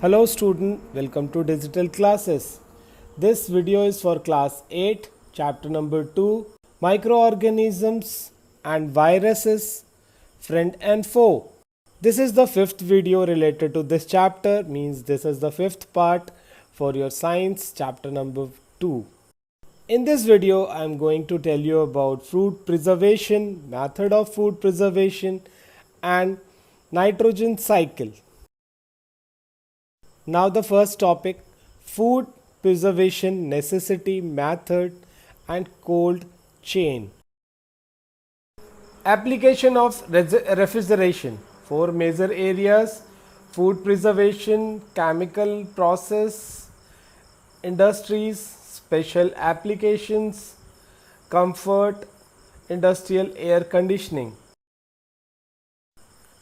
Hello student, welcome to digital classes. This video is for class 8, chapter number 2, microorganisms and viruses, friend and foe. This is the fifth video related to this chapter, means this is the fifth part for your science chapter number 2. In this video, I am going to tell you about food preservation, method of food preservation and nitrogen cycle. Now the first topic, food preservation necessity, method and cold chain. Application of refrigeration. Four major areas: food preservation, chemical process, industries, special applications, comfort, industrial air conditioning.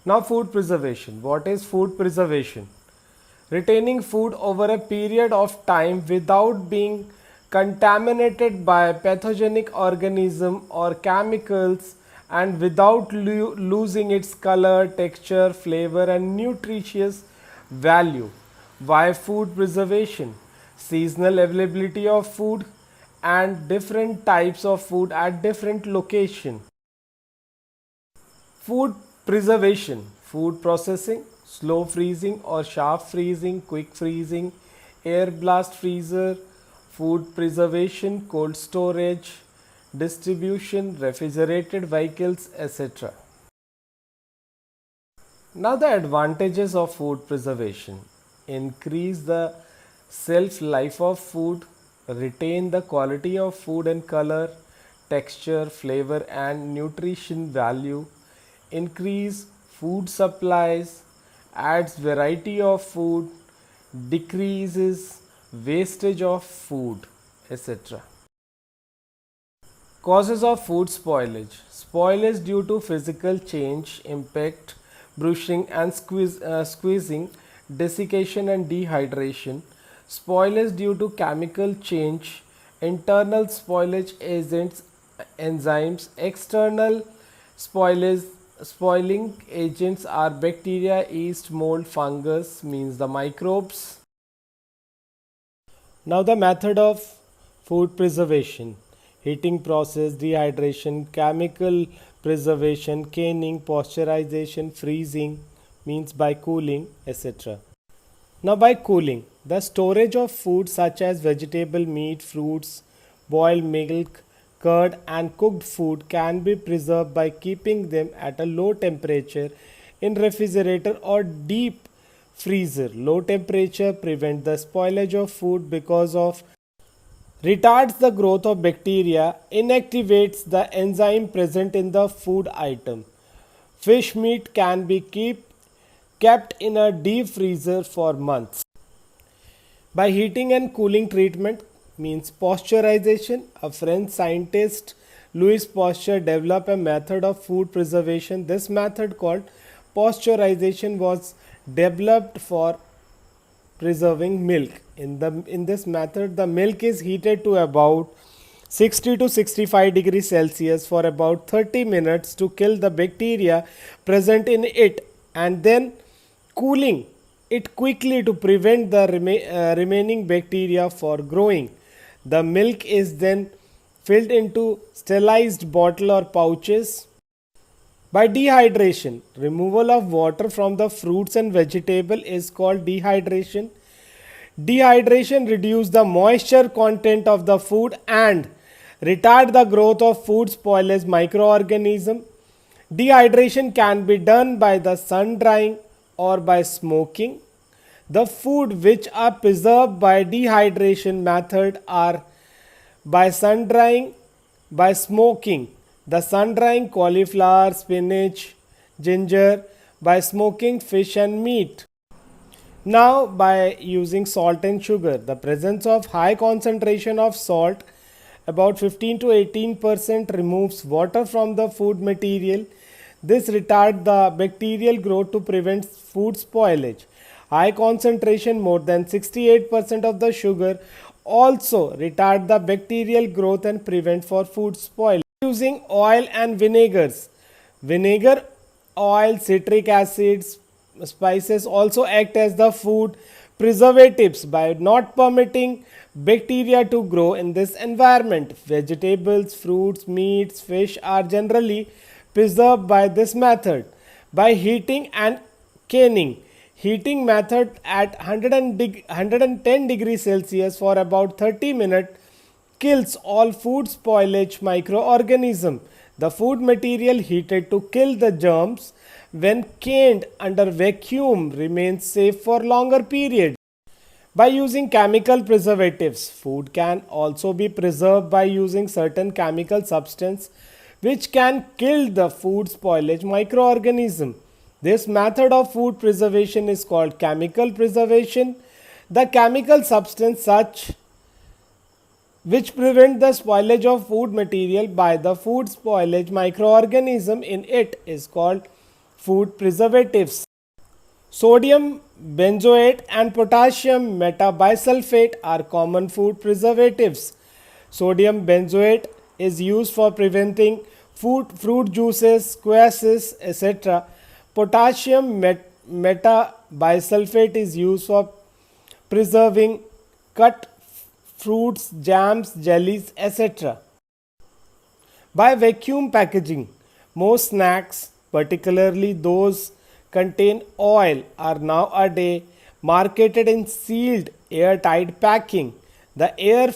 Now food preservation. What is food preservation? Retaining food over a period of time without being contaminated by pathogenic organism or chemicals and without losing its color, texture, flavor and nutritious value. Why food preservation? Seasonal availability of food and different types of food at different location. Food preservation, food processing, slow freezing or sharp freezing, quick freezing, air blast freezer, food preservation, cold storage, distribution, refrigerated vehicles, etc. Now the advantages of food preservation: increase the shelf life of food, retain the quality of food and color, texture, flavor and nutrition value, increase food supplies, adds variety of food, decreases wastage of food, etc. Causes of food spoilage. Spoilage due to physical change, impact, bruising and squeezing, desiccation and dehydration. Spoilage due to chemical change, internal spoilage agents, enzymes, external spoiling agents are bacteria, yeast, mold, fungus, means the microbes. Now the method of food preservation: heating process, dehydration, chemical preservation, canning, pasteurization, freezing, means by cooling, etc. Now by cooling, the storage of food such as vegetable, meat, fruits, boiled milk, curd and cooked food can be preserved by keeping them at a low temperature in refrigerator or deep freezer. Low temperature prevents the spoilage of food because of retards the growth of bacteria, inactivates the enzyme present in the food item. Fish meat can be kept in a deep freezer for months. By heating and cooling treatment, means pasteurization. A French scientist, Louis Pasteur, developed a method of food preservation. This method called pasteurization was developed for preserving milk. In this method, the milk is heated to about 60 to 65 degrees Celsius for about 30 minutes to kill the bacteria present in it, and then cooling it quickly to prevent the remaining bacteria for growing. The milk is then filled into sterilized bottle or pouches. By dehydration, removal of water from the fruits and vegetable is called dehydration. Dehydration reduces the moisture content of the food and retard the growth of food spoilage microorganism. Dehydration can be done by the sun drying or by smoking. The food which are preserved by dehydration method are by sun drying, by smoking. The sun drying cauliflower, spinach, ginger, by smoking fish and meat. Now by using salt and sugar, the presence of high concentration of salt, about 15 to 18%, removes water from the food material. This retards the bacterial growth to prevent food spoilage. High concentration, more than 68% of the sugar, also retard the bacterial growth and prevent for food spoilage. Using oil and vinegars. Vinegar, oil, citric acids, spices also act as the food preservatives by not permitting bacteria to grow in this environment. Vegetables, fruits, meats, fish are generally preserved by this method. By heating and canning, heating method at 110 degrees Celsius for about 30 minutes kills all food spoilage microorganism. The food material heated to kill the germs when canned under vacuum remains safe for longer periods. By using chemical preservatives, food can also be preserved by using certain chemical substance which can kill the food spoilage microorganism. This method of food preservation is called chemical preservation. The chemical substance such which prevent the spoilage of food material by the food spoilage microorganism in it is called food preservatives. Sodium benzoate and potassium metabisulfate are common food preservatives. Sodium benzoate is used for preventing fruit juices, squashes, etc. Potassium metabisulfate is used for preserving cut fruits, jams, jellies, etc. By vacuum packaging, most snacks, particularly those contain oil, are nowadays marketed in sealed airtight packing. The air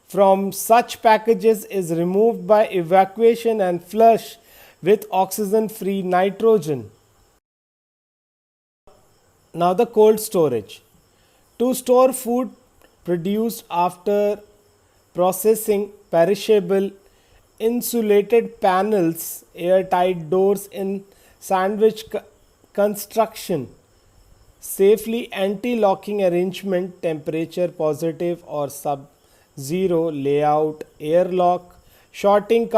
from such packages is removed by evacuation and flush with oxygen free nitrogen. Now, the cold storage. To store food produced after processing, perishable insulated panels, airtight doors in sandwich construction, safely anti-locking arrangement, temperature positive or sub-zero layout, airlock, shorting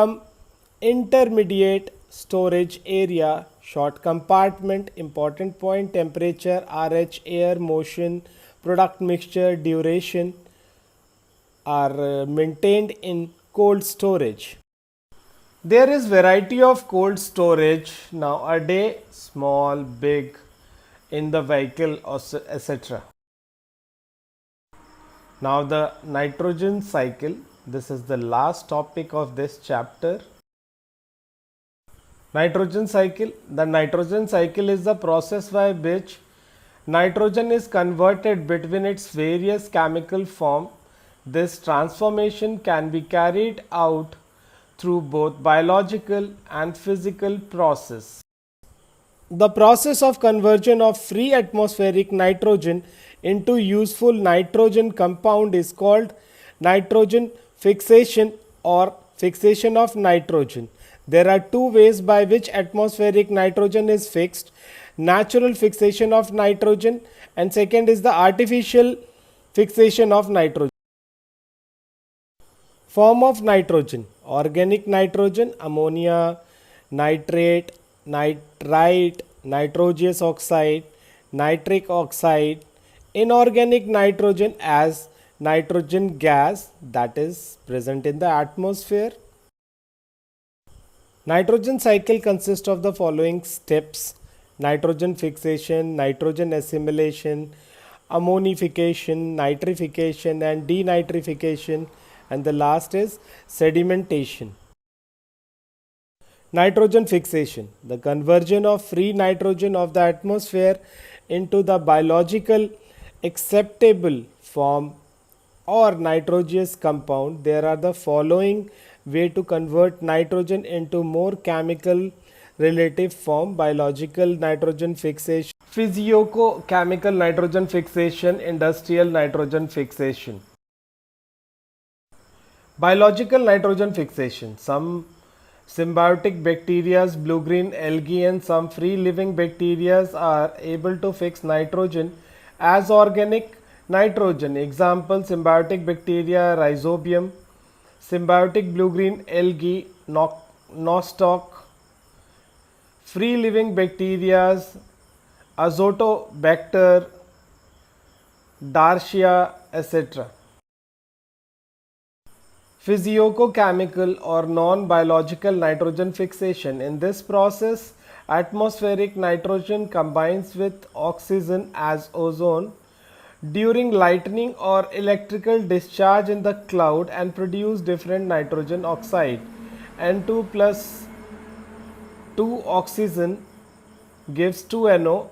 intermediate storage area, short compartment, important point, temperature, RH, air, motion, product mixture, duration are maintained in cold storage. There is variety of cold storage nowadays, small, big, in the vehicle, etc. Now the nitrogen cycle. This is the last topic of this chapter. Nitrogen cycle. The nitrogen cycle is the process by which nitrogen is converted between its various chemical forms. This transformation can be carried out through both biological and physical process. The process of conversion of free atmospheric nitrogen into useful nitrogen compound is called nitrogen fixation or fixation of nitrogen. There are two ways by which atmospheric nitrogen is fixed: natural fixation of nitrogen, and second is the artificial fixation of nitrogen. Form of nitrogen: organic nitrogen, ammonia, nitrate, nitrite, nitrous oxide, nitric oxide. Inorganic nitrogen as nitrogen gas that is present in the atmosphere. Nitrogen cycle consists of the following steps: nitrogen fixation, nitrogen assimilation, ammonification, nitrification and denitrification, and the last is sedimentation. Nitrogen fixation: the conversion of free nitrogen of the atmosphere into the biological acceptable form or nitrogenous compound. There are the following way to convert nitrogen into more chemical relative form: biological nitrogen fixation, physicochemical nitrogen fixation, industrial nitrogen fixation. Biological nitrogen fixation: some symbiotic bacteria, blue-green algae and some free-living bacteria are able to fix nitrogen as organic nitrogen. Example: symbiotic bacteria Rhizobium, symbiotic blue-green algae Nostoc, free-living bacteria Azotobacter, Darcia, etc. Physicochemical or non-biological nitrogen fixation: in this process, atmospheric nitrogen combines with oxygen as ozone during lightning or electrical discharge in the cloud and produce different nitrogen oxide. N2 plus 2 oxygen gives 2NO.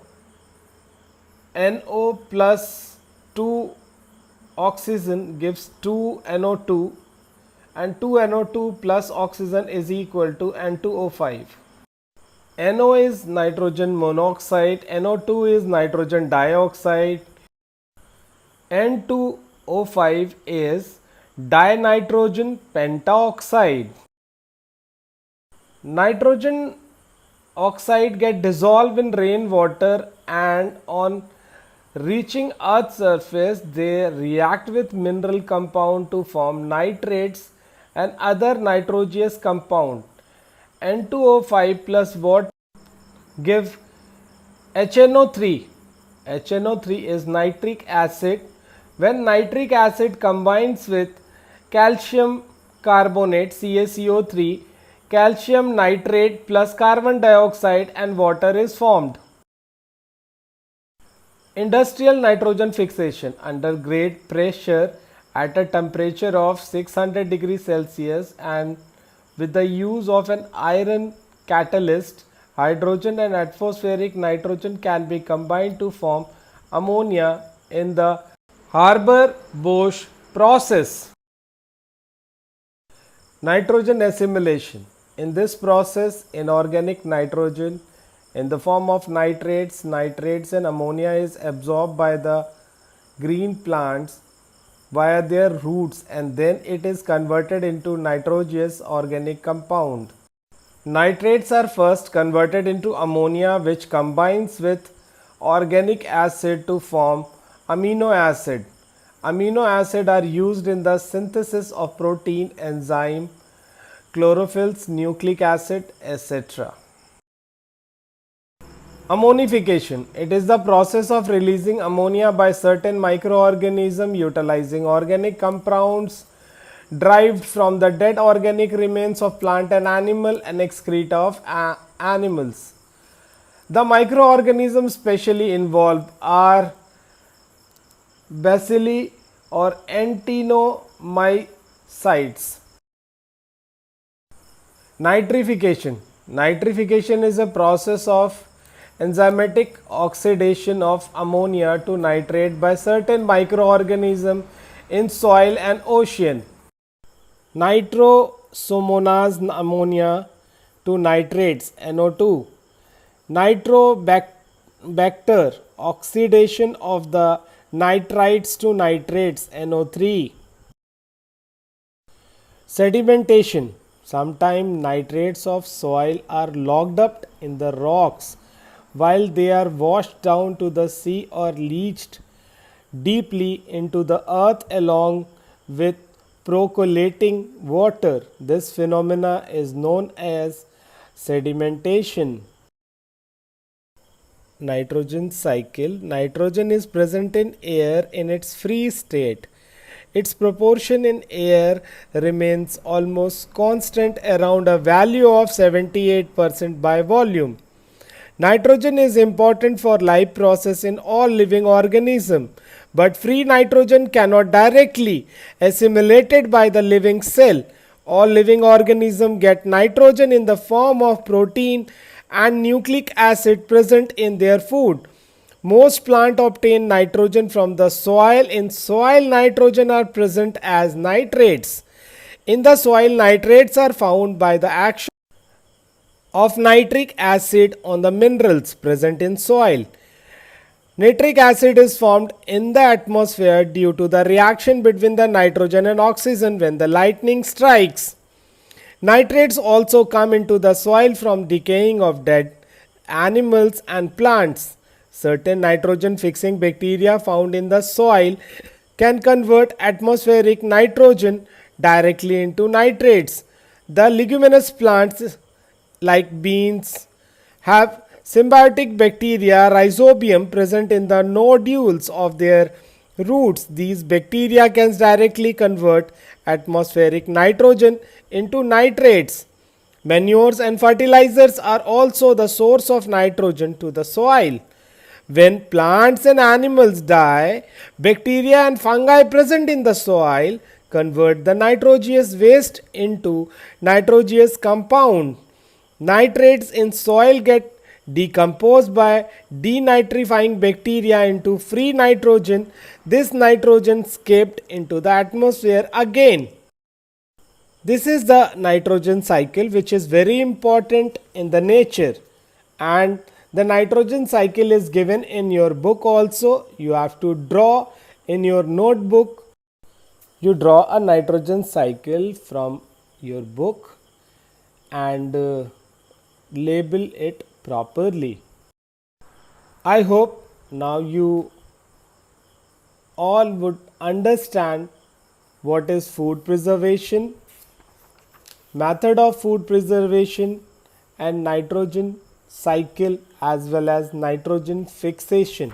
NO plus 2 oxygen gives 2NO2, and 2NO2 plus oxygen is equal to N2O5. NO is nitrogen monoxide, NO2 is nitrogen dioxide, N2O5 is dinitrogen pentaoxide. Nitrogen oxide get dissolved in rainwater, and on reaching Earth's surface they react with mineral compound to form nitrates and other nitrogenous compound. N2O5 plus what give HNO3. HNO3 is nitric acid. When nitric acid combines with calcium carbonate CaCO3, calcium nitrate plus carbon dioxide and water is formed. Industrial nitrogen fixation under great pressure at a temperature of 600 degrees Celsius and with the use of an iron catalyst, hydrogen and atmospheric nitrogen can be combined to form ammonia in the Haber-Bosch process. Nitrogen assimilation. In this process, inorganic nitrogen in the form of nitrates and ammonia is absorbed by the green plants via their roots, and then it is converted into nitrogenous organic compound. Nitrates are first converted into ammonia, which combines with organic acid to form amino acid. Amino acid are used in the synthesis of protein, enzyme, chlorophylls, nucleic acid, etc. Ammonification. It is the process of releasing ammonia by certain microorganisms utilizing organic compounds derived from the dead organic remains of plant and animal and excreta of animals. The microorganisms specially involved are bacilli or actinomycetes. Nitrification. Nitrification is a process of enzymatic oxidation of ammonia to nitrate by certain microorganisms in soil and ocean. Nitrosomonas ammonia to nitrates NO2. Nitrobacter oxidation of the nitrites to nitrates NO3. Sedimentation. Sometimes nitrates of soil are locked up in the rocks while they are washed down to the sea or leached deeply into the earth along with percolating water. This phenomena is known as sedimentation. Nitrogen cycle. Nitrogen is present in air in its free state. Its proportion in air remains almost constant around a value of 78% by volume. Nitrogen is important for life process in all living organisms, but free nitrogen cannot directly assimilated by the living cell. All living organisms get nitrogen in the form of protein and nucleic acid present in their food. Most plants obtain nitrogen from the soil. In soil, nitrogen are present as nitrates. In the soil, nitrates are found by the action of nitric acid on the minerals present in soil. Nitric acid is formed in the atmosphere due to the reaction between the nitrogen and oxygen when the lightning strikes. Nitrates also come into the soil from decaying of dead animals and plants. Certain nitrogen fixing bacteria found in the soil can convert atmospheric nitrogen directly into nitrates. The leguminous plants like beans have symbiotic bacteria rhizobium present in the nodules of their roots. These bacteria can directly convert atmospheric nitrogen into nitrates. Manures and fertilizers are also the source of nitrogen to the soil. When plants and animals die, bacteria and fungi present in the soil convert the nitrogenous waste into nitrogenous compound. Nitrates in soil get decomposed by denitrifying bacteria into free nitrogen. This nitrogen escaped into the atmosphere again. This is the nitrogen cycle, which is very important in the nature, and the nitrogen cycle is given in your book also. You have to draw in your notebook. You draw a nitrogen cycle from your book and label it properly. I hope now you all would understand what is food preservation, method of food preservation, and nitrogen cycle as well as nitrogen fixation.